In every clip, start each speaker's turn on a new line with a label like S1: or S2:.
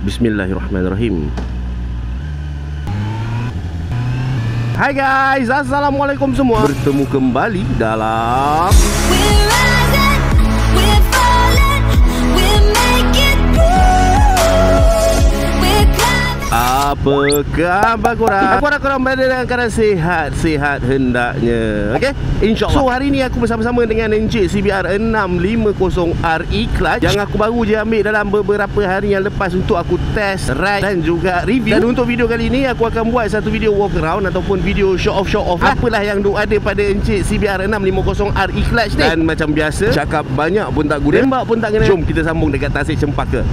S1: Bismillahirrahmanirrahim. Hai guys, Assalamualaikum semua. Bertemu kembali dalam apa khabar korang? Aku harap korang berada dalam keadaan sihat-sihat hendaknya. Okay? InsyaAllah. So hari ni aku bersama-sama dengan Encik CBR 650RE Clutch yang aku baru je ambil dalam beberapa hari yang lepas untuk aku test, ride dan juga review. Dan untuk video kali ni aku akan buat satu video walk around ataupun video show off apalah yang ada pada Encik CBR 650RE Clutch ni. Dan macam biasa, cakap banyak pun tak guna, tembak pun tak kena. Jom kita sambung dekat Tasik Cempaka.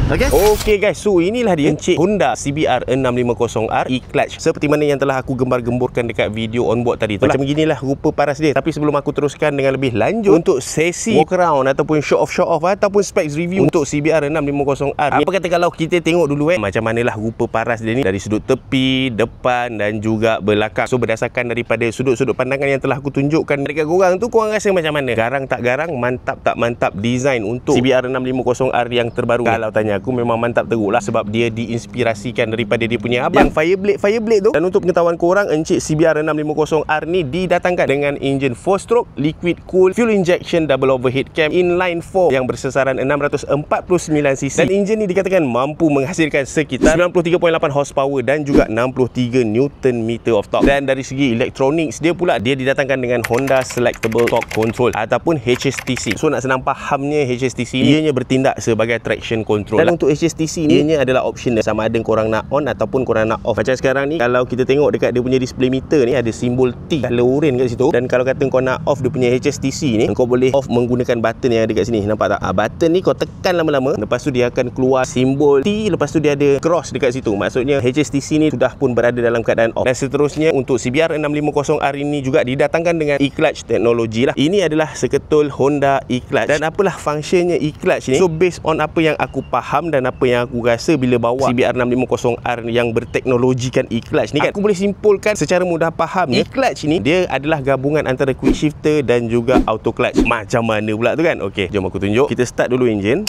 S1: Okay guys, so inilah dia Encik Honda CBR 650RE Clutch seperti mana yang telah aku gembar-gemburkan dekat video onboard tadi. Macam beginilah rupa paras dia. Tapi sebelum aku teruskan dengan lebih lanjut untuk sesi walk around ataupun show off ataupun specs review untuk CBR 650R, apa kata kalau kita tengok dulu macam manalah rupa paras dia ni dari sudut tepi, depan dan juga belakang. So berdasarkan daripada sudut-sudut pandangan yang telah aku tunjukkan dekat korang tu, korang rasa macam mana? Garang tak garang, mantap tak mantap design untuk CBR 650R yang terbaru? Kalau tanya aku, memang mantap teruk lah, sebab dia diinspirasikan daripada dia punya abang Fireblade tu. Dan untuk pengetahuan korang, Encik CBR 650R ni didatangkan dengan enjin 4-stroke liquid cool fuel injection double overhead cam inline 4 yang bersesaran 649cc. Dan enjin ni dikatakan mampu menghasilkan sekitar 93.8 horsepower dan juga 63 Nm of torque. Dan dari segi electronics dia pula, dia didatangkan dengan Honda Selectable Torque Control ataupun HSTC. So nak senang fahamnya, HSTC ni ianya bertindak sebagai traction control. Dan untuk HSTC ni, ianya adalah optional, sama ada korang nak on ataupun korang nak off. Macam sekarang ni, kalau kita tengok dekat dia punya display meter ni, ada simbol T color orange kat situ. Dan kalau kata kau nak off dia punya HSTC ni, kau boleh off menggunakan button yang ada kat sini. Nampak tak? Button ni kau tekan lama-lama, lepas tu dia akan keluar simbol T, lepas tu dia ada cross dekat situ. Maksudnya HSTC ni sudah pun berada dalam keadaan off. Dan seterusnya untuk CBR 650R ini juga didatangkan dengan e-clutch teknologi lah. Ini adalah seketul Honda e-clutch. Dan apalah functionnya e-clutch ni? So based on apa yang aku faham dan apa yang aku rasa bila bawa CBR 650R yang berteknologikan e-clutch ni kan, aku boleh simpulkan secara mudah fahamnya, e-clutch ni dia adalah gabungan antara quick shifter dan juga auto clutch. Macam mana pula tu kan? Okey, jom aku tunjuk. Kita start dulu enjin.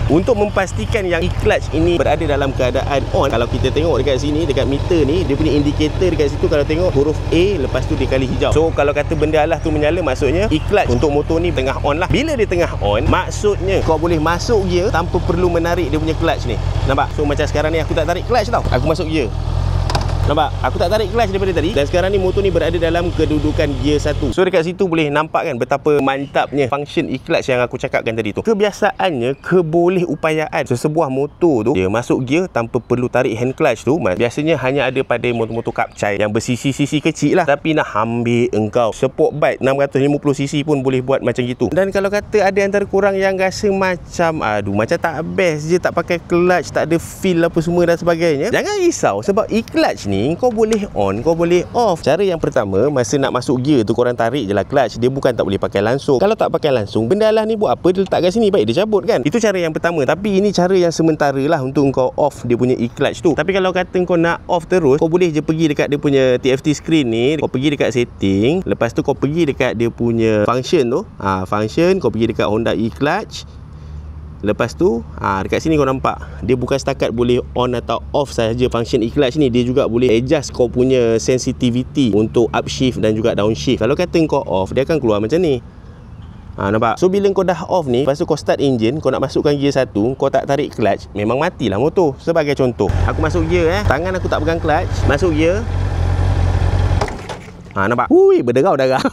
S1: Untuk memastikan yang e-clutch ini berada dalam keadaan on, kalau kita tengok dekat sini, dekat meter ni, dia punya indikator dekat situ, kalau tengok huruf A, lepas tu dia kali hijau. So kalau kata benda lah tu menyala, maksudnya e-clutch untuk motor ni tengah on lah. Bila dia tengah on, maksudnya kau boleh masuk gear tanpa perlu menarik dia punya clutch ni. Nampak? So macam sekarang ni aku tak tarik clutch tau, aku masuk gear. Nampak? Aku tak tarik clutch daripada tadi. Dan sekarang ni motor ni berada dalam kedudukan gear 1. So dekat situ boleh nampak kan betapa mantapnya function e-clutch yang aku cakapkan tadi tu. Kebiasaannya, kebolehupayaan sesebuah motor tu, dia masuk gear tanpa perlu tarik hand clutch tu, biasanya hanya ada pada motor-motor kapcai yang bersisi-sisi kecil lah. Tapi nak ambil engkau sport bike 650cc pun boleh buat macam gitu. Dan kalau kata ada antara korang yang rasa macam macam tak best je, tak pakai clutch, tak ada feel apa semua dan sebagainya, jangan risau, sebab e-clutch ni kau boleh on, kau boleh off. Cara yang pertama, masa nak masuk gear tu, korang tarik je lah clutch. Dia bukan tak boleh pakai langsung. Kalau tak pakai langsung, benda lah ni buat apa, dia letak kat sini, baik dia cabut kan. Itu cara yang pertama. Tapi ini cara yang sementara lah untuk kau off dia punya e-clutch tu. Tapi kalau kata kau nak off terus, kau boleh je pergi dekat dia punya TFT screen ni, kau pergi dekat setting, lepas tu kau pergi dekat dia punya function tu, function, kau pergi dekat Honda e-clutch. Lepas tu, dekat sini kau nampak, dia bukan setakat boleh on atau off sahaja function e-clutch ni, dia juga boleh adjust kau punya sensitivity untuk upshift dan juga downshift. Kalau kata kau off, dia akan keluar macam ni. Nampak? So bila kau dah off ni, lepas tu kau start engine, kau nak masukkan gear 1, kau tak tarik clutch, memang matilah motor. Sebagai contoh, aku masuk gear tangan aku tak pegang clutch, masuk gear, nampak? Hui, berderau darah.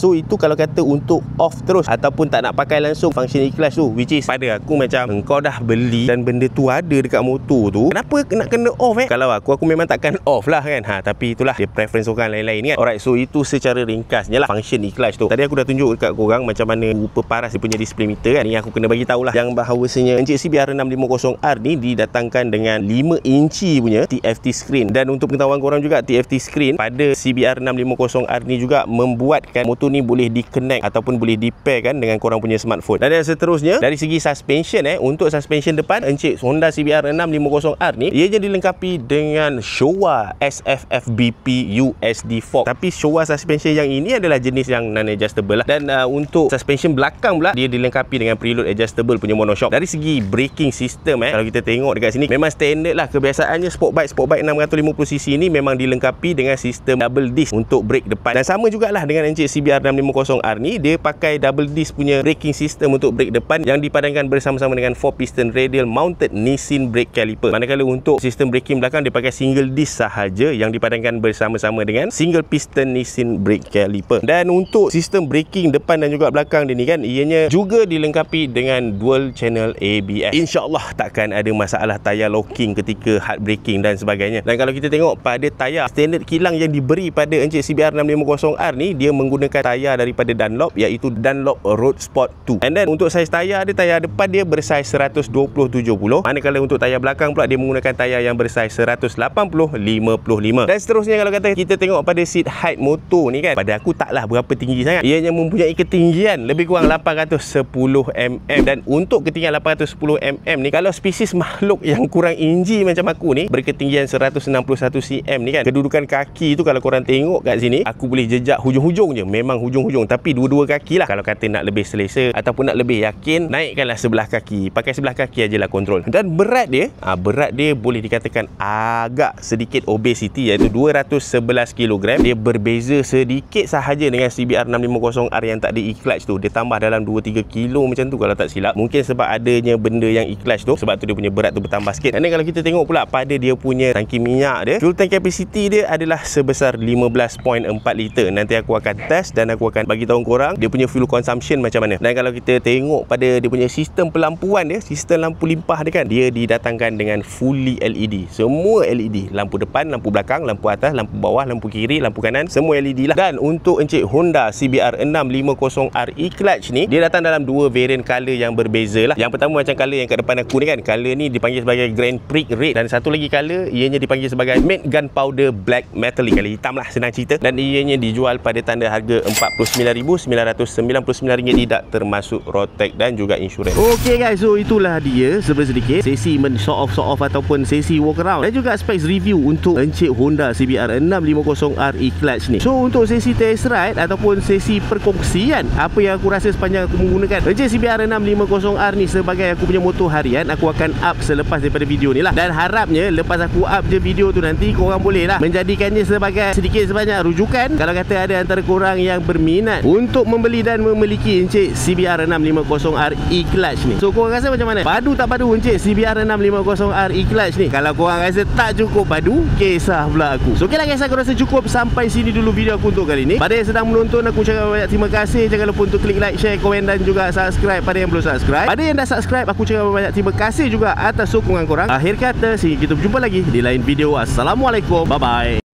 S1: So itu kalau kata untuk off terus ataupun tak nak pakai langsung function e-clutch tu, which is pada aku macam kau dah beli dan benda tu ada dekat motor tu, kenapa nak kena off Kalau aku memang takkan off lah kan. Tapi itulah dia preference orang lain-lain kan. Alright, so itu secara ringkasnya lah function e-clutch tu. Tadi aku dah tunjuk dekat korang macam mana rupa paras dia punya display meter kan. Ni aku kena bagi tahulah yang bahawasanya Encik CBR 650R ni didatangkan dengan 5 inci punya TFT screen. Dan untuk pengetahuan korang juga, TFT screen pada CBR 650 650R ni juga membuatkan motor ni boleh di-connect ataupun boleh di-pair kan dengan korang punya smartphone. Dan yang seterusnya, dari segi suspension untuk suspension depan Encik Honda CBR 650R ni, ianya dilengkapi dengan Showa SFF BP USD fork. Tapi Showa suspension yang ini adalah jenis yang non-adjustable lah. Dan untuk suspension belakang pula, dia dilengkapi dengan preload adjustable punya monoshock. Dari segi braking system kalau kita tengok dekat sini, memang standard lah. Kebiasaannya sport bike 650cc ni memang dilengkapi dengan sistem double disc untuk brake depan. Dan sama jugalah dengan Encik CBR 650R ni, dia pakai double disc punya braking system untuk brake depan yang dipadankan bersama-sama dengan 4 piston radial mounted Nissin brake caliper. Manakala untuk sistem braking belakang dia pakai single disc sahaja yang dipadankan bersama-sama dengan single piston Nissin brake caliper. Dan untuk sistem braking depan dan juga belakang dia ni kan, ianya juga dilengkapi dengan dual channel ABS. InsyaAllah takkan ada masalah tayar locking ketika hard braking dan sebagainya. Dan kalau kita tengok pada tayar standard kilang yang diberi pada Encik CBR 650R ni, dia menggunakan tayar daripada Dunlop, iaitu Dunlop Road Sport 2. And then untuk saiz tayar dia, tayar depan dia bersaiz 120/70, manakala untuk tayar belakang pula dia menggunakan tayar yang bersaiz 180/55. Dan seterusnya kalau kata kita tengok pada seat height motor ni kan, pada aku taklah berapa tinggi sangat. Ianya mempunyai ketinggian lebih kurang 810mm. Dan untuk ketinggian 810mm ni, kalau spesies makhluk yang kurang inji macam aku ni, berketinggian 161cm ni kan, kedudukan kaki tu kalau korang tengok kat sini, aku boleh jejak hujung-hujung je. Memang hujung-hujung, tapi dua-dua kaki lah. Kalau kata nak lebih selesa ataupun nak lebih yakin, naikkanlah sebelah kaki. Pakai sebelah kaki ajalah kontrol. Dan berat dia, berat dia boleh dikatakan agak sedikit obesity, iaitu 211kg. Dia berbeza sedikit sahaja dengan CBR 650R yang tak ada e-clutch tu. Dia tambah dalam 2-3 kilo macam tu kalau tak silap. Mungkin sebab adanya benda yang e-clutch tu, sebab tu dia punya berat tu bertambah sikit. Dan kalau kita tengok pula pada dia punya tangki minyak dia, fuel tank capacity dia adalah sebesar 15.4 liter. Nanti aku akan test dan aku akan bagi tahu korang dia punya fuel consumption macam mana. Dan kalau kita tengok pada dia punya sistem pelampuan dia, sistem lampu limpah dia kan, dia didatangkan dengan fully LED. Semua LED, lampu depan, lampu belakang, lampu atas, lampu bawah, lampu kiri, lampu kanan, semua LED lah. Dan untuk Encik Honda CBR 650R e-clutch ni, dia datang dalam dua variant color yang berbeza lah. Yang pertama macam color yang kat depan aku ni kan, color ni dipanggil sebagai Grand Prix Red. Dan satu lagi color, ianya dipanggil sebagai Matte Gunpowder Black Metallic, color hitam lah senang cerita. Dan ianya dijual pada tanda harga RM49,999 tidak termasuk road tax dan juga insurans. Okay guys, so itulah dia sedikit sesi show off ataupun sesi walk around dan juga specs review untuk Encik Honda CBR 650R e-clutch ni. So untuk sesi test ride ataupun sesi perkongsian apa yang aku rasa sepanjang aku menggunakan Encik CBR 650R ni sebagai aku punya motor harian, aku akan up selepas daripada video ni lah. Dan harapnya lepas aku up je video tu, nanti korang boleh lah menjadikannya sebagai sedikit sebanyak rujukan kalau kata ada antara korang yang berminat untuk membeli dan memiliki Encik CBR 650R e-clutch ni. So korang rasa macam mana? Padu tak padu Encik CBR 650R e-clutch ni? Kalau korang rasa tak cukup padu, kisah pula aku. So okey lah guys, aku rasa cukup sampai sini dulu video aku untuk kali ni. Pada yang sedang menonton, aku ucapkan banyak terima kasih. Jangan lupa untuk klik like, share, komen dan juga subscribe pada yang belum subscribe. Pada yang dah subscribe, aku ucapkan banyak terima kasih juga atas sokongan korang. Akhir kata, sehingga kita berjumpa lagi di lain video. Assalamualaikum, bye bye.